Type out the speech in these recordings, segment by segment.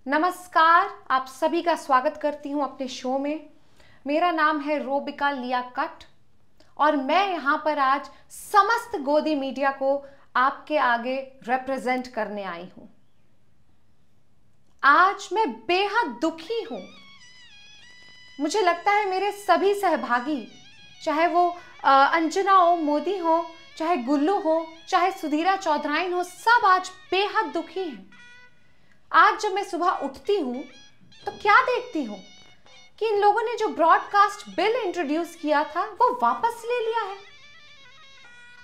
नमस्कार, आप सभी का स्वागत करती हूं अपने शो में। मेरा नाम है रोबिका लियाकत और मैं यहां पर आज समस्त गोदी मीडिया को आपके आगे रिप्रेजेंट करने आई हूं। आज मैं बेहद दुखी हूं। मुझे लगता है मेरे सभी सहभागी, चाहे वो अंजना हो, मोदी हो, चाहे गुल्लू हो, चाहे सुधीरा चौधराइन हो, सब आज बेहद दुखी हैं। आज जब मैं सुबह उठती हूं तो क्या देखती हूं कि इन लोगों ने जो ब्रॉडकास्ट बिल इंट्रोड्यूस किया था वो वापस ले लिया है।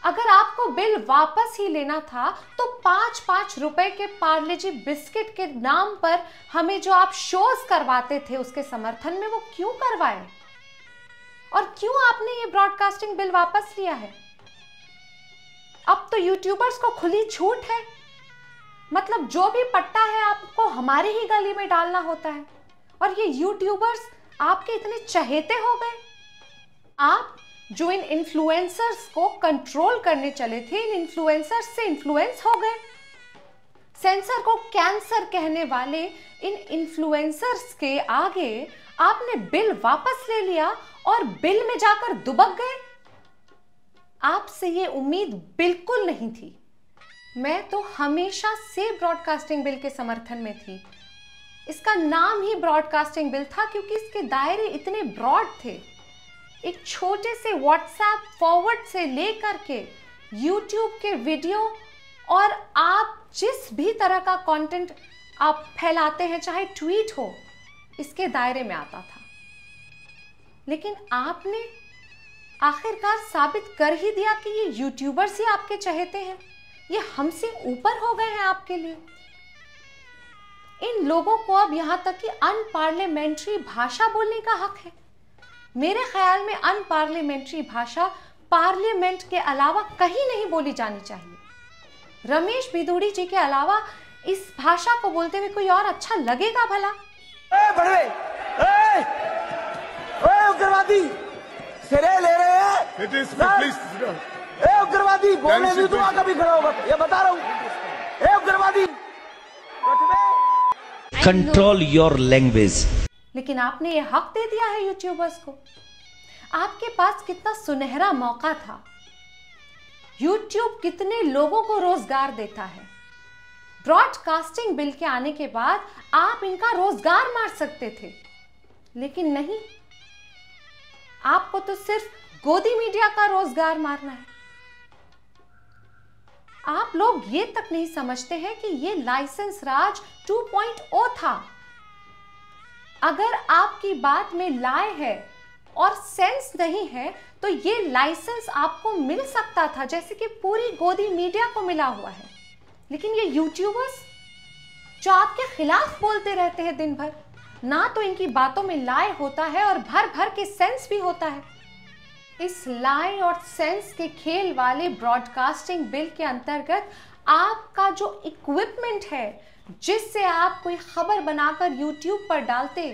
अगर आपको बिल वापस ही लेना था तो 5-5 रुपए के पार्ले जी बिस्किट के नाम पर हमें जो आप शोज करवाते थे उसके समर्थन में, वो क्यों करवाए? और क्यों आपने ये ब्रॉडकास्टिंग बिल वापस लिया है? अब तो यूट्यूबर्स को खुली छूट है, मतलब जो भी पट्टा है आपको हमारी ही गली में डालना होता है। और ये यूट्यूबर्स आपके इतने चहेते हो गए। आप जो इन इन्फ्लुएंसर्स को कंट्रोल करने चले थे, इन इन्फ्लुएंसर्स से इन्फ्लुएंस हो गए। सेंसर को कैंसर कहने वाले इन इन्फ्लुएंसर्स के आगे आपने बिल वापस ले लिया और बिल में जाकर दुबक गए। आपसे ये उम्मीद बिल्कुल नहीं थी। मैं तो हमेशा से ब्रॉडकास्टिंग बिल के समर्थन में थी। इसका नाम ही ब्रॉडकास्टिंग बिल था क्योंकि इसके दायरे इतने ब्रॉड थे। एक छोटे से व्हाट्सएप फॉरवर्ड से लेकर के यूट्यूब के वीडियो और आप जिस भी तरह का कंटेंट आप फैलाते हैं, चाहे ट्वीट हो, इसके दायरे में आता था। लेकिन आपने आखिरकार साबित कर ही दिया कि ये यूट्यूबर्स ही आपके चहेते हैं, ये हमसे ऊपर हो गए हैं आपके लिए। इन लोगों को अब यहां तक कि अनपार्लियामेंट्री भाषा बोलने का हक है। मेरे ख्याल में अनपार्लियामेंट्री भाषा पार्लियामेंट के अलावा कहीं नहीं बोली जानी चाहिए। रमेश बिधूड़ी जी के अलावा इस भाषा को बोलते हुए कोई और अच्छा लगेगा भला? उग्रवादी सिरे ले रहे हैं। उग्रवादी बोलने भी तो कभी खड़ा होगा, ये बता रहा हूँ। उग्रवादी कंट्रोल योर लैंग्वेज। लेकिन आपने ये हक दे दिया है यूट्यूबर्स को। आपके पास कितना सुनहरा मौका था। यूट्यूब कितने लोगों को रोजगार देता है। ब्रॉडकास्टिंग बिल के आने के बाद आप इनका रोजगार मार सकते थे, लेकिन नहीं, आपको तो सिर्फ गोदी मीडिया का रोजगार मारना है। आप लोग ये तक नहीं समझते हैं कि ये लाइसेंस राज 2.0 था। अगर आपकी बात में लाए है और सेंस नहीं है तो ये लाइसेंस आपको मिल सकता था, जैसे कि पूरी गोदी मीडिया को मिला हुआ है। लेकिन ये यूट्यूबर्स जो आपके खिलाफ बोलते रहते हैं दिन भर, ना तो इनकी बातों में लाए होता है और भर भर के सेंस भी होता है। इस लाई और सेंस के खेल वाले ब्रॉडकास्टिंग बिल के अंतर्गत आपका जो इक्विपमेंट है, जिससे आप कोई खबर बनाकर यूट्यूब पर डालते,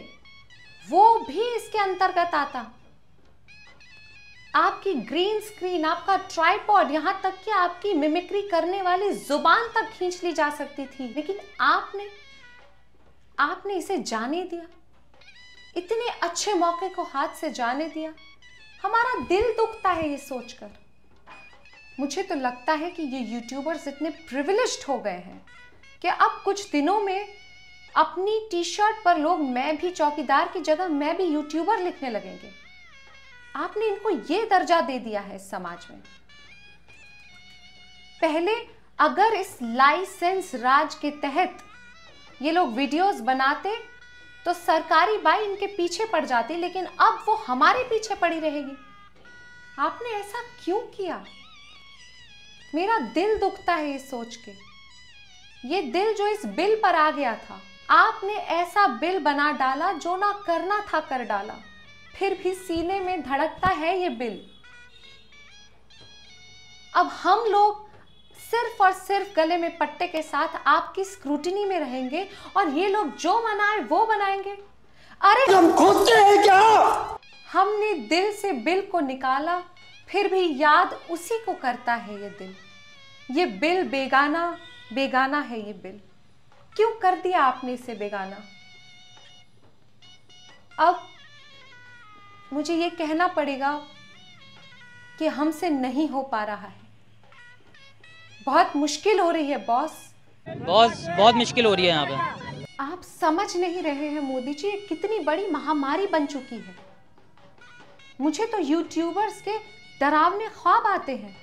वो भी इसके अंतर्गत आता। आपकी ग्रीन स्क्रीन, आपका ट्राइपॉड, यहां तक कि आपकी मिमिक्री करने वाली जुबान तक खींच ली जा सकती थी, लेकिन आपने इसे जाने दिया। इतने अच्छे मौके को हाथ से जाने दिया। हमारा दिल दुखता है ये सोचकर। मुझे तो लगता है कि ये यूट्यूबर्स इतने प्रिविलेज्ड हो गए हैं कि अब कुछ दिनों में अपनी टी शर्ट पर लोग मैं भी चौकीदार की जगह मैं भी यूट्यूबर लिखने लगेंगे। आपने इनको ये दर्जा दे दिया है समाज में। पहले अगर इस लाइसेंस राज के तहत ये लोग वीडियोस बनाते तो सरकारी बाई इनके पीछे पड़ जाती, लेकिन अब वो हमारे पीछे पड़ी रहेगी। आपने ऐसा क्यों किया? मेरा दिल दुखता है ये सोच के। ये दिल जो इस बिल पर आ गया था, आपने ऐसा बिल बना डाला जो ना करना था कर डाला, फिर भी सीने में धड़कता है ये बिल। अब हम लोग सिर्फ और सिर्फ गले में पट्टे के साथ आपकी स्क्रूटिनी में रहेंगे और ये लोग जो बनाए वो बनाएंगे। अरे हम खोदते हैं क्या? हमने दिल से बिल को निकाला, फिर भी याद उसी को करता है ये दिल। ये बिल बेगाना बेगाना है ये बिल। क्यों कर दिया आपने इसे बेगाना? अब मुझे ये कहना पड़ेगा कि हमसे नहीं हो पा रहा है। बहुत मुश्किल हो रही है बॉस। बहुत मुश्किल हो रही है यहाँ पे। आप समझ नहीं रहे हैं मोदी जी, ये कितनी बड़ी महामारी बन चुकी है। मुझे तो यूट्यूबर्स के डरावने ख्वाब आते हैं।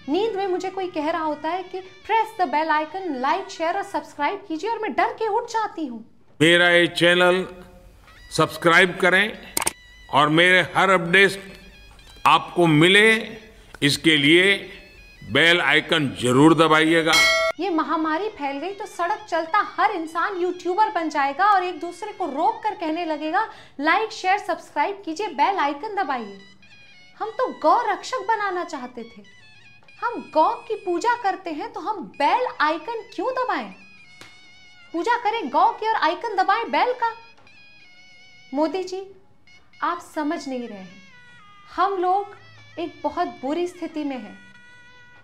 नींद में मुझे कोई कह रहा होता है कि press the bell icon, like, share और सब्सक्राइब कीजिए, और मैं डर के उठ जाती हूँ। मेरा ये चैनल सब्सक्राइब करें और मेरे हर अपडेट आपको मिले, इसके लिए बेल आइकन जरूर दबाइएगा। ये महामारी फैल गई तो सड़क चलता हर इंसान यूट्यूबर बन जाएगा और एक दूसरे को रोक कर कहने लगेगा लाइक, शेयर, सब्सक्राइब कीजिए, बेल आइकन दबाइए। हम तो गौ रक्षक बनाना चाहते थे। हम गौ की पूजा करते हैं तो हम बेल आइकन क्यों दबाएं? पूजा करें गौ की और आइकन दबाएं बेल का। मोदी जी, आप समझ नहीं रहे हैं। हम लोग एक बहुत बुरी स्थिति में हैं।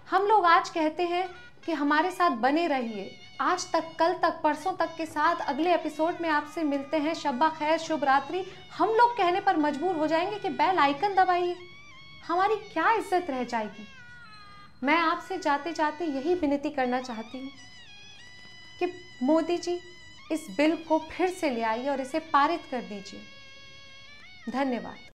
हम लोग आज कहते हैं कि हमारे साथ बने रहिए, आज तक, कल तक, परसों तक के साथ, अगले एपिसोड में आपसे मिलते हैं, शब्बा खैर, शुभ रात्रि। हम लोग कहने पर मजबूर हो जाएंगे कि बेल आइकन दबाइए। हमारी क्या इज्जत रह जाएगी? मैं आपसे जाते जाते यही विनती करना चाहती हूँ कि मोदी जी इस बिल को फिर से ले आइए और इसे पारित कर दीजिए। धन्यवाद।